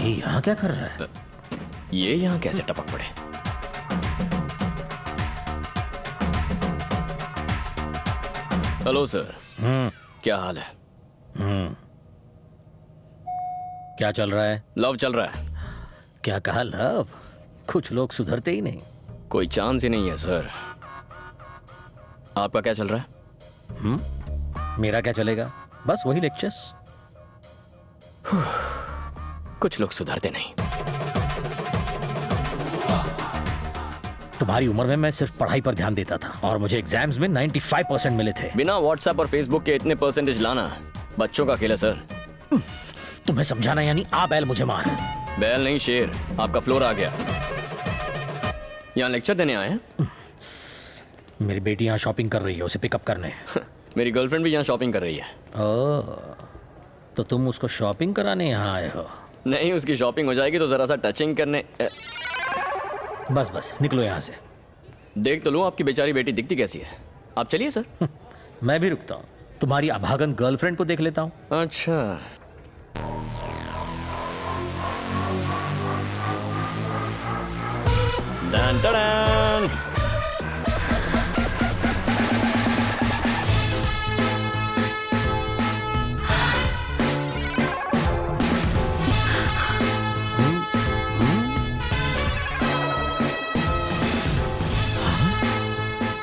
ये यहाँ क्या कर रहा है? ये यहाँ कैसे टपक पड़े? Hello sir. क्या हाल है? क्या चल रहा है? लव चल रहा है। क्या कहा लव? कुछ लोग सुधरते ही नहीं। कोई चांस ही नहीं है सर। आपका क्या चल रहा है? मेरा क्या चलेगा? बस वही लेक्चर्स। कुछ लोग सुधरते नहीं। तुम्हारी उम्र में मैं सिर्फ पढ़ाई पर ध्यान देता था और मुझे एग्जाम्स में 95% मिले थे। बिना व्हाट्सएप और फेसबुक के इतने परसेंटेज लाना बच्चों का खेल है सर। तुम्हें समझाना यानी आ बैल मुझे मार। बैल नहीं शेर। आपका फ्लोर आ गया। यहाँ लेक्चर देने आए हैं? मेरी बेटी यहाँ शॉपिंग कर रही है, उसे पिकअप करने। मेरी गर्लफ्रेंड भी यहाँ शॉपिंग कर रही है। ओह, तो तुम उसको शॉपिंग कराने यहाँ आए हो? नहीं, उसकी शॉपिंग हो जाएगी तो जरा सा टचिंग करने। बस बस निकलो यहाँ से। देख तो लूँ आपकी बेचारी बेटी दिखती कैसी है। आप चलिए सर। मैं भी रुकता हूँ। तुम्हारी अभागन गर्लफ्रेंड को देख लेता हूँ। अच्छा, डन डन।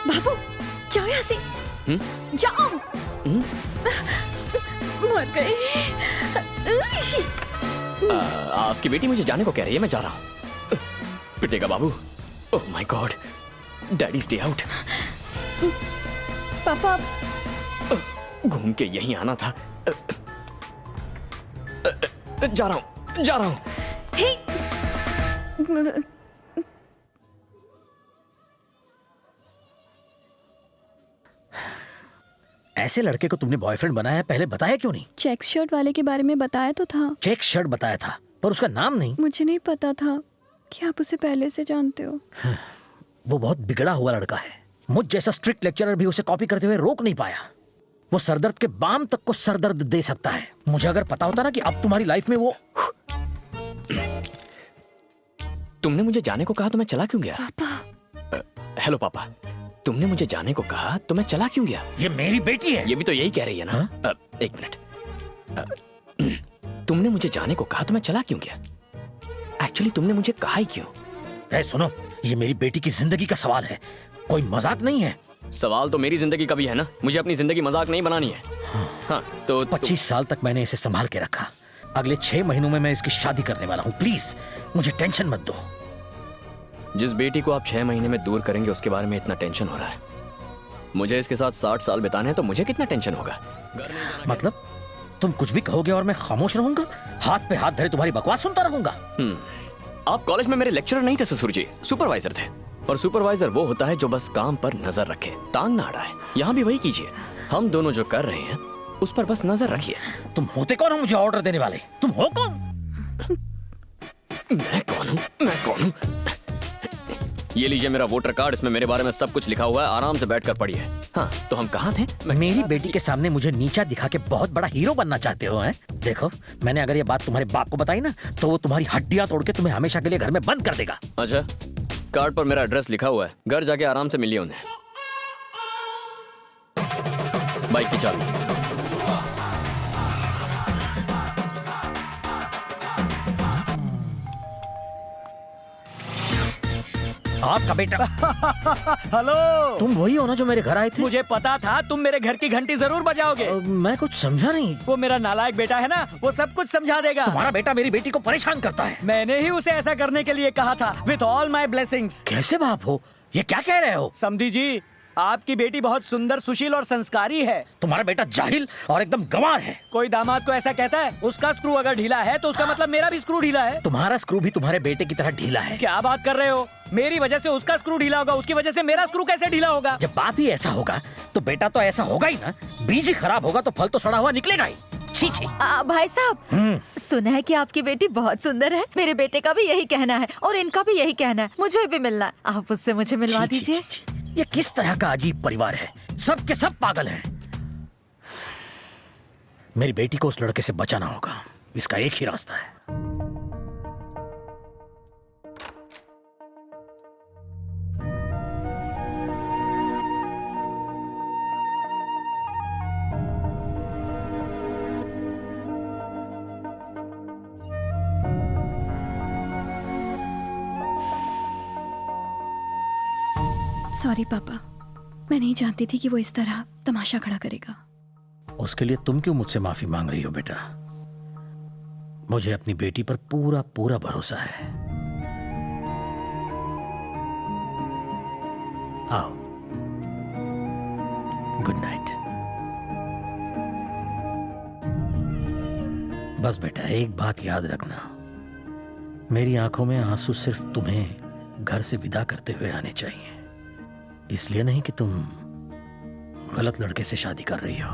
बाबू जाओ यहाँ से। जाओ। मर गई। आपकी बेटी मुझे जाने को कह रही है, मैं जा रहा हूँ। पिटेगा बाबू। Oh my god, daddy stay out. पापा घूम के यहीं आना था। जा रहा हूँ, जा रहा हूँ। हे ऐसे लड़के को तुमने बॉयफ्रेंड बनाया है, पहले बताया क्यों नहीं? चेक शर्ट वाले के बारे में बताया तो था। चेक शर्ट बताया था पर उसका नाम नहीं। मुझे नहीं पता था कि आप उसे पहले से जानते हो। वो बहुत बिगड़ा हुआ लड़का है। मुझ जैसा स्ट्रिक्ट लेक्चरर भी उसे कॉपी करते हुए रोक नहीं पाया। वो सरदर्द के बाम तक को सरदर्द दे सकता है। मुझे अगर पता होता ना कि अब तुम्हारी लाइफ में वो। तुमने मुझे जाने को कहा तो मैं चला क्यों गया? पापा हेलो पापा, तुमने मुझे जाने को कहा तो मैं चला क्यों गया? ये मेरी बेटी है। ये भी तो यही कह रही है ना। एक मिनट। तुमने मुझे जाने को कहा तो मैं चला क्यों गया? एक्चुअली तुमने मुझे कहा ही क्यों? ए, सुनो, ये मेरी बेटी की जिंदगी का सवाल है, कोई मजाक नहीं है। सवाल तो मेरी जिंदगी का भी है ना। मुझे अपनी जिंदगी मजाक नहीं बनानी है। हाँ तो 25 साल तक मैंने इसे संभाल के रखा। अगले 6 महीनों में मैं इसकी शादी करने वाला हूँ। प्लीज मुझे टेंशन मत दो। जिस बेटी को आप 6 महीने में दूर करेंगे उसके बारे में इतना टेंशन हो रहा है। मुझे इसके साथ 60 साल बिताने हैं तो मुझे कितना टेंशन होगा? मतलब तुम कुछ भी कहोगे और मैं खामोश रहूंगा? हाथ पे हाथ धरे तुम्हारी बकवास सुनता रहूंगा? आप कॉलेज में मेरे लेक्चरर नहीं थे ससुर जी, सुपरवाइजर थे। और सुपरवाइजर वो होता है जो बस काम पर नजर रखे, टांग ना अड़ाए। यहाँ भी वही कीजिए। हम दोनों जो कर रहे हैं उस पर बस नजर रखिए। तुम होते कौन हो मुझे ऑर्डर देने वाले? तुम हो कौन? मैं कौन हूँ? मैं कौन हूँ? ये लीजिए मेरा वोटर कार्ड, इसमें मेरे बारे में सब कुछ लिखा हुआ है। आराम से बैठकर पढ़िए। हाँ तो हम कहाँ थे? मेरी बेटी के सामने मुझे नीचा दिखा के बहुत बड़ा हीरो बनना चाहते हो हैं? देखो, मैंने अगर ये बात तुम्हारे बाप को बताई ना तो वो तुम्हारी हड्डियां तोड़ के तुम्हें हमेशा के लिए घर में बंद कर देगा। अच्छा, कार्ड पर मेरा एड्रेस लिखा हुआ है। घर जाके आराम से मिलिए उन्हें। बाइक की चाबी। आपका बेटा। हेलो, तुम वही हो ना जो मेरे घर आए थे? मुझे पता था तुम मेरे घर की घंटी जरूर बजाओगे। मैं कुछ समझा नहीं। वो मेरा नालायक बेटा है ना, वो सब कुछ समझा देगा। तुम्हारा बेटा मेरी बेटी को परेशान करता है। मैंने ही उसे ऐसा करने के लिए कहा था। With all my blessings. कैसे बाप हो? ये क्या कह रहे हो? समधी जी, आपकी बेटी बहुत सुंदर, सुशील और संस्कारी है। तुम्हारा बेटा जाहिल और एकदम गंवार है। कोई दामाद को ऐसा कहता है? उसका स्क्रू अगर ढीला है तो उसका मतलब मेरा भी स्क्रू ढीला है। तुम्हारा स्क्रू भी तुम्हारे बेटे की तरह ढीला है। क्या बात कर रहे हो? मेरी वजह से उसका स्क्रू ढीला होगा, उसकी वजह से मेरा स्क्रू कैसे ढीला होगा? जब बाप ही ऐसा होगा तो बेटा तो ऐसा होगा ही ना। बीज ही खराब होगा तो फल तो सड़ा हुआ निकलेगा ही। छी छी। भाई साहब, सुना है कि आपकी बेटी बहुत सुंदर है। मेरे बेटे का भी यही कहना है और इनका भी यही कहना है। मुझे भी मिलना है। आप उससे मुझे मिलवा छी, छी, दीजिए। छी, छी। ये किस तरह का अजीब परिवार है? सब के सब पागल हैं। मेरी बेटी को उस लड़के से बचाना होगा। इसका एक ही रास्ता है। सॉरी पापा, मैं नहीं जानती थी कि वो इस तरह तमाशा खड़ा करेगा। उसके लिए तुम क्यों मुझसे माफी मांग रही हो बेटा? मुझे अपनी बेटी पर पूरा पूरा भरोसा है। आओ, गुड नाइट। बस बेटा एक बात याद रखना, मेरी आंखों में आंसू सिर्फ तुम्हें घर से विदा करते हुए आने चाहिए, इसलिए नहीं कि तुम गलत लड़के से शादी कर रही हो।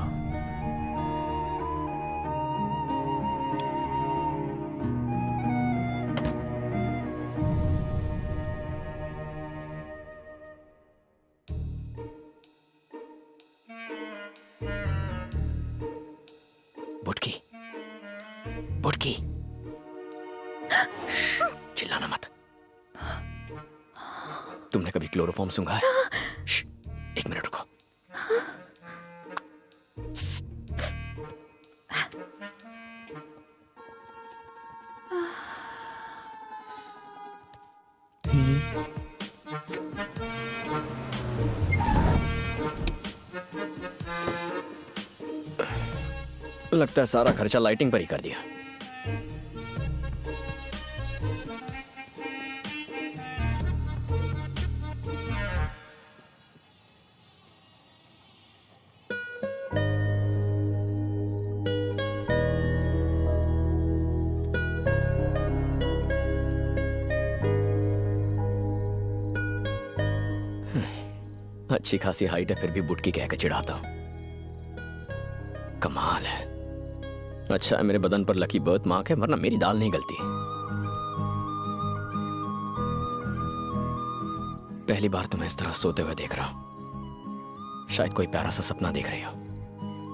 बुटकी, बुटकी, चिल्लाना मत। तुमने कभी क्लोरोफॉर्म सूंघा है? श्श, 1 मिनट रुको। लगता है सारा खर्चा लाइटिंग पर ही कर दिया। अच्छी खासी हाइट है, फिर भी बुटकी कह के चिढ़ाता हूं। कमाल है। अच्छा है मेरे बदन पर लकी बर्थ मार्क है, वरना मेरी दाल नहीं गलती। पहली बार तुम्हें इस तरह सोते हुए देख रहा हूं। शायद कोई प्यारा सा सपना देख रही हो।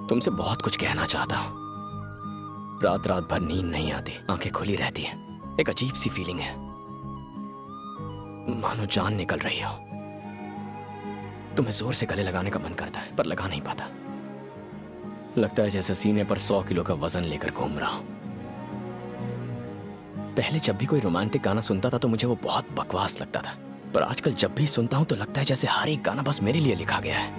तुमसे बहुत कुछ कहना चाहता हूं। रात रात भर नींद नहीं आती, आंखें खुली रहती हैं। एक अजीब सी फीलिंग है, मानो जान निकल रही हो। तुम्हें जोर से गले लगाने का मन करता है, पर लगा नहीं पाता। लगता है जैसे सीने पर 100 किलो का वजन लेकर घूम रहा हूं। पहले जब भी कोई रोमांटिक गाना सुनता था तो मुझे वो बहुत बकवास लगता था, पर आजकल जब भी सुनता हूं तो लगता है जैसे हर एक गाना बस मेरे लिए लिखा गया है।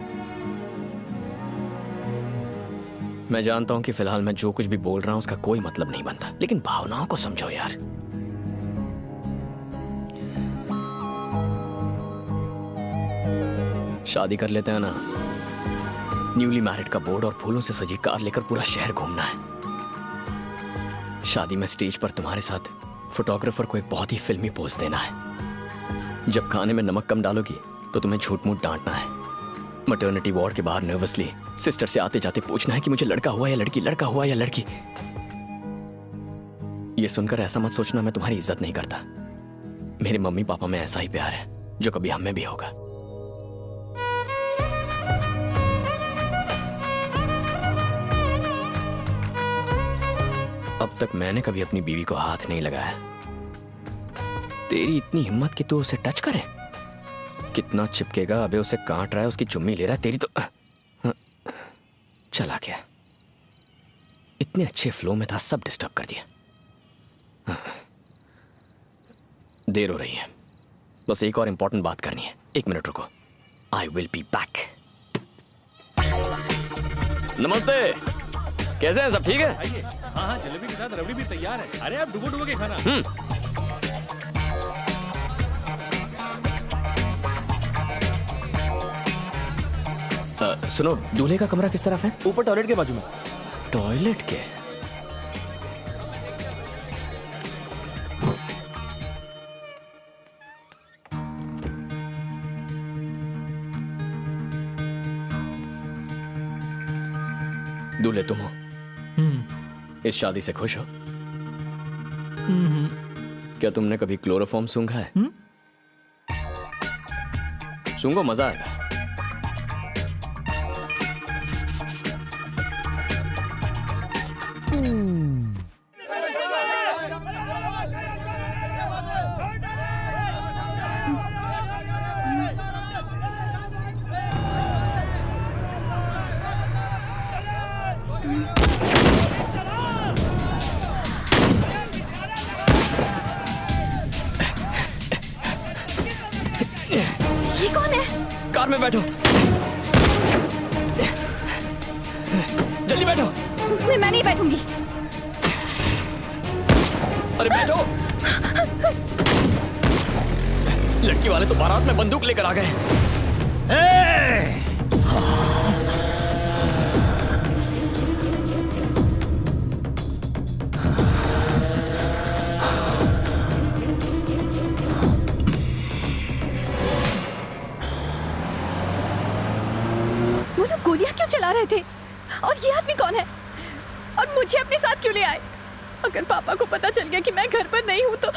मैं जानता हूं कि फिलहाल मैं जो कुछ भी बोल रहा हूं उसका कोई मतलब नहीं बनता, लेकिन भावनाओं को समझो यार। शादी कर लेते हैं ना। न्यूली मैरिड का बोर्ड और फूलों से सजी कार लेकर पूरा शहर घूमना है। शादी में स्टेज पर तुम्हारे साथ फोटोग्राफर को एक बहुत ही फिल्मी पोज देना है। जब खाने में नमक कम डालोगी तो तुम्हें झूठ मूठ डांटना है। मैटरनिटी वार्ड के बाहर नर्वसली सिस्टर से आते जाते पूछना है कि मुझे लड़का हुआ या लड़की, लड़का हुआ या लड़की। ये सुनकर ऐसा मत सोचना मैं तुम्हारी इज्जत नहीं करता। मेरे मम्मी पापा में ऐसा ही प्यार है जो कभी हम में भी होगा। अब तक मैंने कभी अपनी बीवी को हाथ नहीं लगाया। तेरी इतनी हिम्मत कि तू उसे टच करे? कितना चिपकेगा? अबे उसे काट रहा है, उसकी चुम्मी ले रहा है। तेरी तो चला गया। इतने अच्छे फ्लो में था, सब डिस्टर्ब कर दिया। देर हो रही है, बस एक और इंपॉर्टेंट बात करनी है। 1 मिनट रुको, आई विल बी बैक। नमस्ते, कैसे हैं सब? ठीक है? आइए। हाँ हाँ, जलेबी के साथ रबड़ी भी तैयार है। अरे आप डुबो डुबो के खाना। सुनो, दूल्हे का कमरा किस तरफ है? ऊपर टॉयलेट के बाजू में। टॉयलेट के? दूल्हे तुम हो? इस शादी से खुश हो? क्या तुमने कभी क्लोरोफॉर्म सूंघा है? सूंघो, मजा आएगा। ये कौन है? में बैठो, जल्दी बैठो। मैं नहीं बैठूंगी। अरे बैठो। लड़की वाले तो बारात में बंदूक लेकर आ गए। वो लोग गोलियां क्यों चला रहे थे? और ये आदमी कौन है? और मुझे अपने साथ क्यों ले आए? अगर पापा को पता चल गया कि मैं घर पर नहीं हूँ तो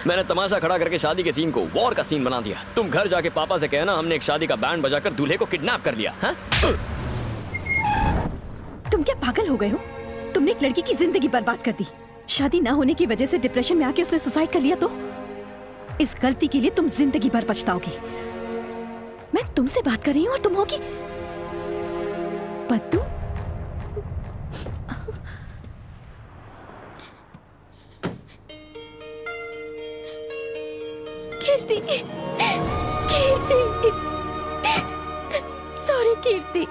मैंने तमाशा खड़ा करके शादी के सीन को वॉर का सीन बना दिया। तुम घर जाके पापा से कहना हमने एक शादी का बैंड बजाकर दूल्हे को किडनैप कर लिया। हाँ? तुम क्या पागल हो गए हो? तुमने एक लड़की की जिंदगी बर्बाद कर दी। शादी ना होने की वजह से डिप्रेशन में आके उसने सुसाइड कर लिया तो इस गलती के लिए तुम जिंदगी भर पछताओगी। मैं तुमसे बात कर रही हूँ और तुम होगी पद्दू। कीर्ति, कीर्ति, सॉरी कीर्ति।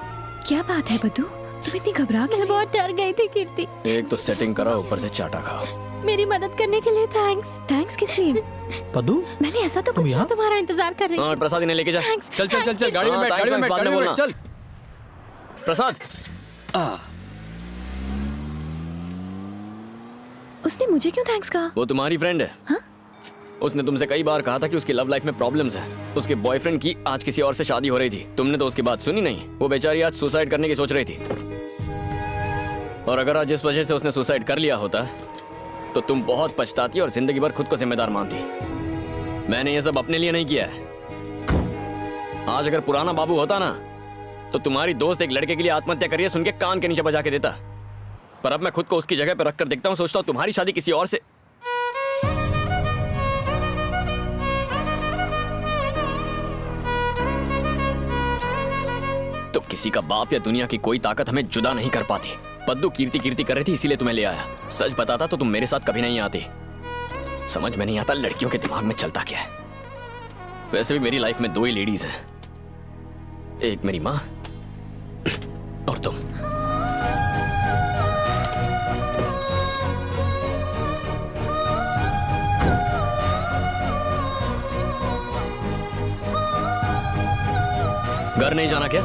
क्या बात है बद्दू? तुम इतनी घबरा गई? मैं बहुत डर गई थी कीर्ति। एक तो सेटिंग करा, ऊपर से चाटा खाओ। मेरी मदद करने के लिए थैंक्स। थैंक्स किस लिए? पद्दू, मैंने ऐसा तो कुछ यहाँ? तुम्हारा इंतजार कर रही हाँ, थी। प्रसाद इन्हें लेके जा। Thanks, चल चल चल thanks, चल, गाड़ी में बैठ, गाड़ी में बैठ, बाद गाड़ी में में बोलना। बैठ, चल। प्रसाद, उसने मुझे क्यों थैंक्स कहा? वो तुम्हारी फ्रेंड है। हाँ? उसने तुमसे कई बार कहा था कि उसकी लव लाइफ में प्रॉब्लम्स हैं। उसके बॉयफ्रेंड की आज किसी और से शादी हो रही थी। तुमने तो उसकी बात सुनी नहीं। वो बेचारी आज सुसाइड करने की सोच रही थी। और अगर आज जिस वजह से उसने सुसाइड कर लिया होता तो तुम बहुत पछताती और जिंदगी भर खुद को जिम्मेदार मानती। मैंने ये सब अपने लिए नहीं किया है। आज अगर पुराना बाबू होता ना तो तुम्हारी दोस्त एक लड़के के लिए आत्महत्या करिए सुन के कान के नीचे बजा के देता। पर अब मैं खुद को उसकी जगह पर रखकर देखता हूँ, सोचता हूँ तुम्हारी शादी किसी और से। तो किसी का बाप या दुनिया की कोई ताकत हमें जुदा नहीं कर पाती। पद्दू कीर्ति कीर्ति कर रही थी, इसीलिए तुम्हें ले आया। सच बताता तो तुम मेरे साथ कभी नहीं आती। समझ में नहीं आता लड़कियों के दिमाग में चलता क्या है। वैसे भी मेरी लाइफ में दो ही लेडीज हैं, एक मेरी माँ और तुम। घर नहीं जाना क्या?